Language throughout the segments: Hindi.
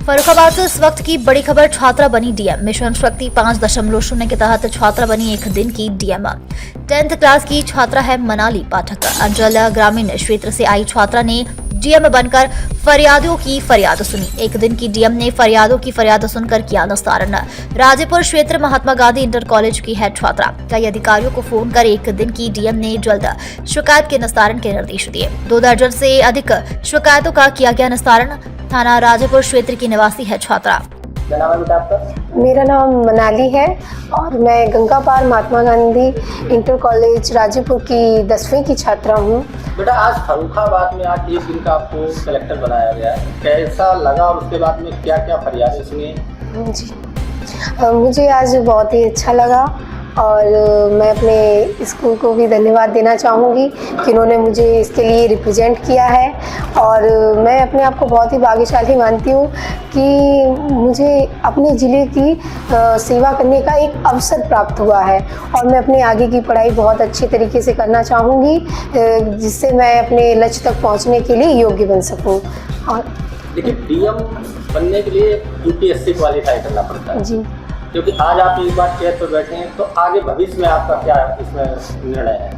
फर्रुखाबाद से इस वक्त की बड़ी खबर, छात्रा बनी डीएम। मिशन शक्ति 5.0 के तहत छात्रा बनी एक दिन की डीएम। 10th क्लास की छात्रा है मनाली पाठक। अंचल ग्रामीण क्षेत्र से आई छात्रा ने डीएम बनकर फरियादियों की फरियाद सुनी। एक दिन की डीएम ने फरियादों की फरियाद सुनकर किया निस्तारण। राजेपुर क्षेत्र महात्मा गांधी इंटर कॉलेज की है छात्रा। कई अधिकारियों को फोन कर एक दिन की डीएम ने जल्द शिकायत के निस्तारण के निर्देश दिए। 2 दर्जन से अधिक शिकायतों का किया गया निस्तारण। थाना राजेपुर क्षेत्र की निवासी है छात्रा। क्या नाम है बेटा आपका? मेरा नाम मनाली है और मैं गंगा पार महात्मा गांधी इंटर कॉलेज राजेपुर की 10वीं की छात्रा हूँ। बेटा आज फर्रुखाबाद में आज एक दिन का आपको कलेक्टर बनाया गया है, कैसा लगा और उसके बाद में क्या क्या फरियादें सुनी? जी मुझे आज बहुत ही अच्छा लगा और मैं अपने स्कूल को भी धन्यवाद देना चाहूँगी कि उन्होंने मुझे इसके लिए रिप्रेजेंट किया है। और मैं अपने आप को बहुत ही भाग्यशाली मानती हूँ कि मुझे अपने ज़िले की सेवा करने का एक अवसर प्राप्त हुआ है और मैं अपने आगे की पढ़ाई बहुत अच्छे तरीके से करना चाहूँगी, जिससे मैं अपने लक्ष्य तक पहुँचने के लिए योग्य बन सकूँ। और देखिए, डीएम बनने के लिए यूपीएससी क्वालिफाई करना पड़ता है जी, क्योंकि आज आप एक बार चेयर पर बैठे हैं तो आगे भविष्य में आपका क्या इसमें निर्णय है?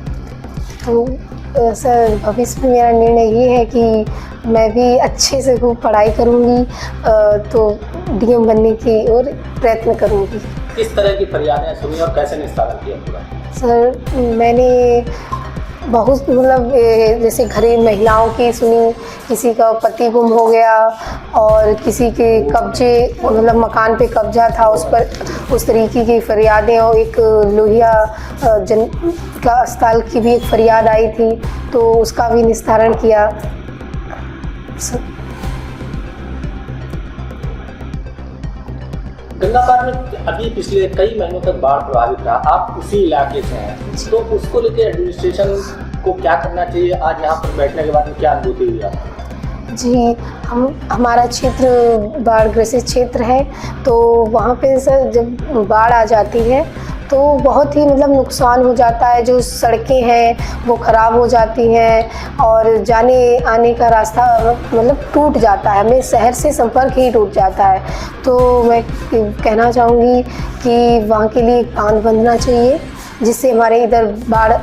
तो सर भविष्य में मेरा निर्णय ये है कि मैं भी अच्छे से खूब पढ़ाई करूँगी, तो डीएम बनने की ओर प्रयत्न करूँगी। किस तरह की फरियादें सुनी और कैसे निस्तारण किया पूरा? सर मैंने बहुत जैसे घरेलू महिलाओं की सुनी, किसी का पति गुम हो गया और किसी के कब्जे मकान पे कब्जा था, उस पर उस तरीके की फरियादें, और एक लोहिया जन का अस्पताल की भी एक फरियाद आई थी तो उसका भी निस्तारण किया। गंगा पार में अभी पिछले कई महीनों तक बाढ़ प्रभावित रहा, आप उसी इलाके से हैं तो उसको लेकर एडमिनिस्ट्रेशन को क्या करना चाहिए? आज यहाँ पर बैठने के बाद में क्या अनुभूति हुई आपको? जी, हमारा क्षेत्र बाढ़ ग्रसित क्षेत्र है, तो वहाँ पे सर जब बाढ़ आ जाती है तो बहुत ही नुकसान हो जाता है। जो सड़कें हैं वो ख़राब हो जाती हैं और जाने आने का रास्ता टूट जाता है, हमें शहर से संपर्क ही टूट जाता है। तो मैं कहना चाहूँगी कि वहाँ के लिए बांध बंधना चाहिए जिससे हमारे इधर बाढ़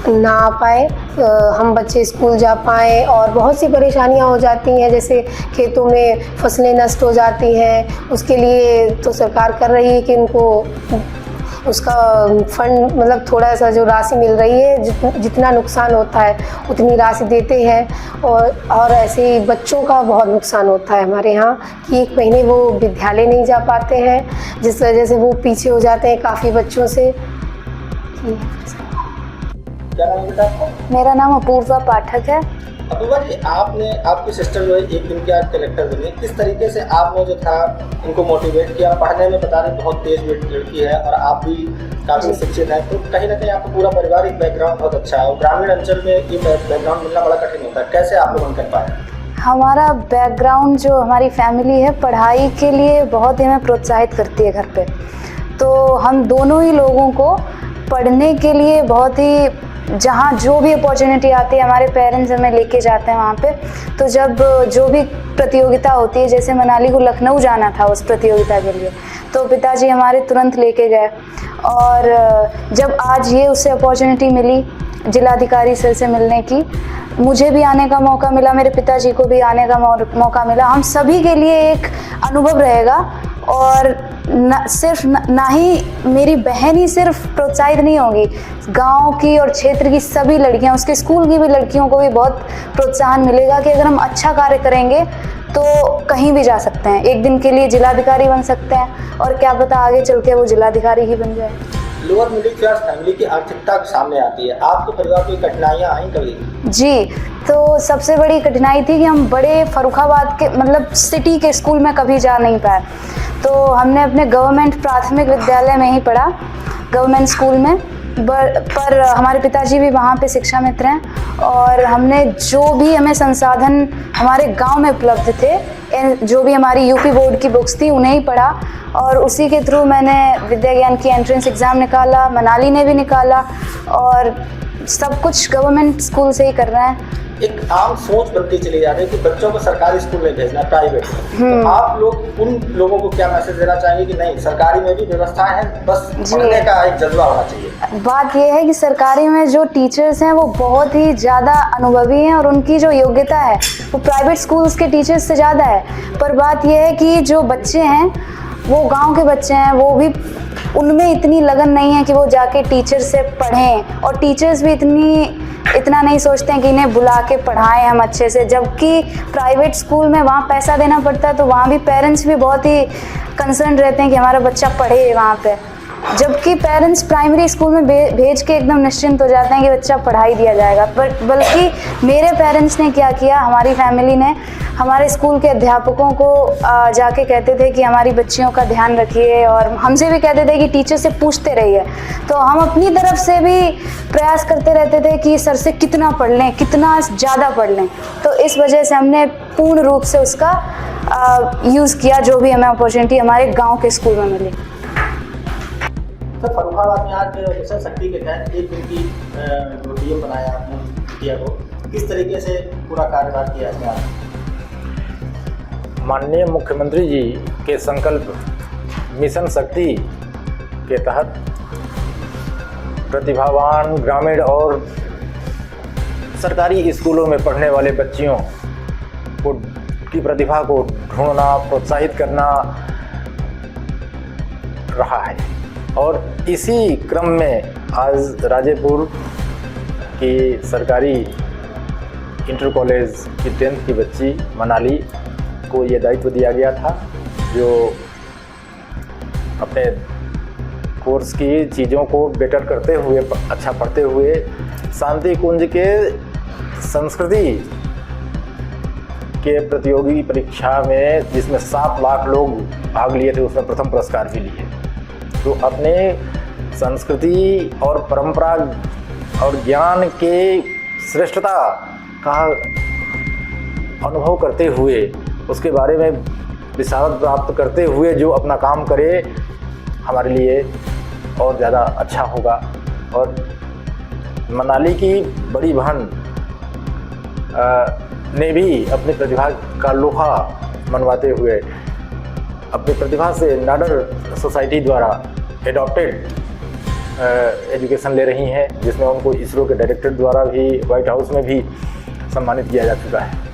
ना आ पाए, हम बच्चे स्कूल जा पाएँ। और बहुत सी परेशानियाँ हो जाती हैं, जैसे खेतों में फसलें नष्ट हो जाती हैं, उसके लिए तो सरकार कर रही है कि उनको उसका फंड थोड़ा सा जो राशि मिल रही है, जितना नुकसान होता है उतनी राशि देते हैं। और ऐसे ही बच्चों का बहुत नुकसान होता है हमारे यहाँ कि 1 महीने वो विद्यालय नहीं जा पाते हैं, जिस वजह से वो पीछे हो जाते हैं काफ़ी बच्चों से। क्या नाम है बेटा आपका? मेरा नाम अपूर्वा पाठक है। अपूर्वा जी, आपकी सिस्टर जो है एक दिन की आज कलेक्टर बनी, किस तरीके से आपने जो था इनको मोटिवेट किया? पढ़ने में बता रहे बहुत तेज लड़की है और आप भी काफ़ी शिक्षित हैं, तो कहीं ना कहीं आपका पूरा पारिवारिक बैकग्राउंड बहुत अच्छा है और ग्रामीण अंचल में ये बैकग्राउंड मिलना बड़ा कठिन होता है, कैसे आप लोग कर पाए? हमारा बैकग्राउंड जो हमारी फैमिली है पढ़ाई के लिए बहुत ही हमें प्रोत्साहित करती है घर पे, तो हम दोनों ही लोगों को पढ़ने के लिए बहुत ही, जहाँ जो भी अपॉर्चुनिटी आती है हमारे पेरेंट्स हमें लेके जाते हैं वहाँ पे। तो जब जो भी प्रतियोगिता होती है, जैसे मनाली को लखनऊ जाना था उस प्रतियोगिता के लिए, तो पिताजी हमारे तुरंत लेके गए। और जब आज ये उससे अपॉर्चुनिटी मिली जिलाधिकारी सर से मिलने की, मुझे भी आने का मौका मिला, मेरे पिताजी को भी आने का मौका मिला, हम सभी के लिए एक अनुभव रहेगा। और ना ही मेरी बहन ही सिर्फ प्रोत्साहित नहीं होगी, गांव की और क्षेत्र की सभी लड़कियां, उसके स्कूल की भी लड़कियों को भी बहुत प्रोत्साहन मिलेगा कि अगर हम अच्छा कार्य करेंगे तो कहीं भी जा सकते हैं, एक दिन के लिए जिलाधिकारी बन सकते हैं और क्या पता आगे चल के वो जिलाधिकारी ही बन जाए। लोअर मिडिल क्लास फैमिली की आर्थिकता सामने आती है, आपके परिवार को कठिनाइयाँ आई कभी? जी, तो सबसे बड़ी कठिनाई थी कि हम बड़े फर्रुखाबाद के सिटी के स्कूल में कभी जा नहीं पाए, तो हमने अपने गवर्नमेंट प्राथमिक विद्यालय में ही पढ़ा, गवर्नमेंट स्कूल में। पर हमारे पिताजी भी वहाँ पे शिक्षा मित्र हैं और हमने जो भी हमें संसाधन हमारे गांव में उपलब्ध थे, जो भी हमारी यूपी बोर्ड की बुक्स थी उन्हें ही पढ़ा और उसी के थ्रू मैंने विद्या ज्ञान की एंट्रेंस एग्ज़ाम निकाला, मनाली ने भी निकाला और सब कुछ गवर्नमेंट स्कूल से ही कर रहे हैं। एक आम सोच बनती चली जा रही है कि बच्चों को सरकारी स्कूल में भेजना, प्राइवेट में। तो आप लोग उन लोगों को क्या मैसेज देना चाहेंगे कि नहीं, सरकारी में भी व्यवस्था है, बस पढ़ने का एक जज्बा होना चाहिए? बात यह है कि सरकारी में जो टीचर्स हैं वो बहुत ही ज़्यादा अनुभवी हैं और उनकी जो योग्यता है वो प्राइवेट स्कूल्स के टीचर्स से ज़्यादा है। पर बात यह है कि जो बच्चे हैं वो गांव के बच्चे हैं, वो भी उनमें इतनी लगन नहीं है कि वो जाके टीचर से पढ़ें, और टीचर्स भी इतना नहीं सोचते हैं कि इन्हें बुला के पढ़ाएं हम अच्छे से। जबकि प्राइवेट स्कूल में वहाँ पैसा देना पड़ता है, तो वहाँ भी पेरेंट्स भी बहुत ही कंसर्न रहते हैं कि हमारा बच्चा पढ़े वहाँ पे। जबकि पेरेंट्स प्राइमरी स्कूल में भेज के एकदम निश्चिंत हो जाते हैं कि बच्चा पढ़ाई दिया जाएगा। बल्कि मेरे पेरेंट्स ने क्या किया, हमारी फैमिली ने हमारे स्कूल के अध्यापकों को जाके कहते थे कि हमारी बच्चियों का ध्यान रखिए, और हमसे भी कहते थे कि टीचर से पूछते रहिए। तो हम अपनी तरफ से भी प्रयास करते रहते थे कि सर से कितना पढ़ लें, कितना ज़्यादा पढ़ लें। तो इस वजह से हमने पूर्ण रूप से उसका यूज़ किया, जो भी हमें अपॉर्चुनिटी हमारे गाँव के स्कूल में मिली। सर, फर्रुखाबाद में आज मिशन शक्ति के तहत एक दिन की जो डीएम बनाया आपने बिटिया को, किस तरीके से पूरा कार्यभार किया है आपने? माननीय मुख्यमंत्री जी के संकल्प मिशन शक्ति के तहत प्रतिभावान ग्रामीण और सरकारी स्कूलों में पढ़ने वाले बच्चियों की प्रतिभा को ढूंढना, प्रोत्साहित करना रहा है। और इसी क्रम में आज राजेपुर की सरकारी इंटर कॉलेज की 10th की बच्ची मनाली को ये दायित्व दिया गया था, जो अपने कोर्स की चीज़ों को बेटर करते हुए, अच्छा पढ़ते हुए शांति कुंज के संस्कृति के प्रतियोगी परीक्षा में, जिसमें 7 लाख लोग भाग लिए थे, उसमें प्रथम पुरस्कार भी लिए। तो अपने संस्कृति और परंपरा और ज्ञान के श्रेष्ठता का अनुभव करते हुए, उसके बारे में विशारद प्राप्त करते हुए जो अपना काम करे, हमारे लिए और ज़्यादा अच्छा होगा। और मनाली की बड़ी बहन ने भी अपनी प्रतिभा का लोहा मनवाते हुए अपनी प्रतिभा से नाडर सोसाइटी द्वारा एडॉप्टेड एजुकेशन ले रही हैं, जिसमें उनको इसरो के डायरेक्टर द्वारा भी व्हाइट हाउस में भी सम्मानित किया जा चुका है।